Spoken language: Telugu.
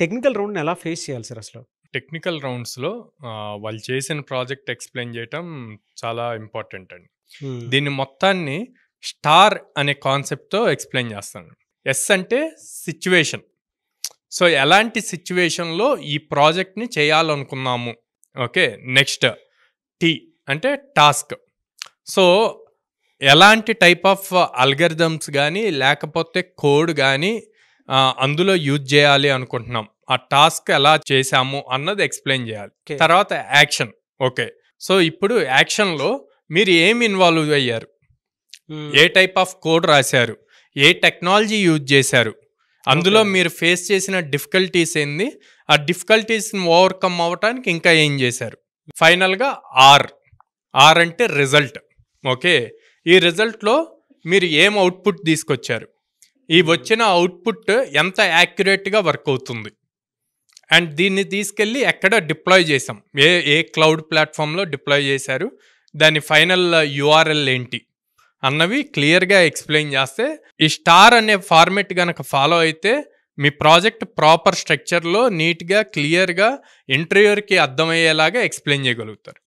టెక్నికల్ రౌండ్‌ని ఎలా ఫేస్ చేయాలి సార్ అసలు? టెక్నికల్ రౌండ్స్‌లో వాళ్ళు చేసిన ప్రాజెక్ట్ ఎక్స్‌ప్లెయిన్ చేయటం చాలా ఇంపార్టెంట్ అండి. దీన్ని మొత్తాన్ని స్టార్ అనే కాన్సెప్ట్‌తో ఎక్స్‌ప్లెయిన్ చేస్తాను. ఎస్ అంటే సిట్యుయేషన్. సో, ఎలాంటి సిట్యుయేషన్‌లో ఈ ప్రాజెక్ట్‌ని చేయాలనుకున్నాము. ఓకే. నెక్స్ట్ టీ అంటే టాస్క్. సో, ఎలాంటి టైప్ ఆఫ్ అల్గారిథమ్స్ గానీ, లేకపోతే కోడ్ గానీ అందులో యూజ్ చేయాలి అనుకుంటున్నాం. ఆ టాస్క్ ఎలా చేశాము అన్నది ఎక్స్‌ప్లెయిన్ చేయాలి. ఓకే. తర్వాత యాక్షన్. ఓకే. సో, ఇప్పుడు యాక్షన్‌లో మీరు ఏమి ఇన్వాల్వ్ అయ్యారు? ఏ టైప్ ఆఫ్ కోడ్ రాశారు? ఏ టెక్నాలజీ యూజ్ చేశారు? అందులో ఓకే. మీరు ఫేస్ చేసిన డిఫికల్టీస్ ఏంది? ఆ డిఫికల్టీస్‌ని ఓవర్‌కమ్ అవ్వటానికి ఇంకా ఏం చేశారు? ఫైనల్‌గా ఆర్. ఆర్ అంటే రిజల్ట్. ఓకే. ఈ రిజల్ట్‌లో మీరు ఏం అవుట్‌పుట్ తీసుకొచ్చారు? ఈ వచ్చిన అవుట్‌పుట్ ఎంత యాక్యురేట్‌గా వర్క్ అవుతుంది? అండ్ దీన్ని తీసుకెళ్ళి ఎక్కడ డిప్లాయ్ చేసాం? ఏ క్లౌడ్ ప్లాట్‌ఫామ్‌లో డిప్లాయ్ చేశారు? దాని ఫైనల్ యూఆర్ఎల్ ఏంటి? అన్నవి క్లియర్‌గా ఎక్స్‌ప్లెయిన్ చేస్తే, ఈ స్టార్ అనే ఫార్మాట్ గనక ఫాలో అయితే మీ ప్రాజెక్ట్ ప్రాపర్ స్ట్రక్చర్‌లో నీట్‌గా, క్లియర్‌గా ఇంటర్వ్యూయర్‌కి అర్థమయ్యేలాగా ఎక్స్‌ప్లెయిన్ చేయగలుగుతారు.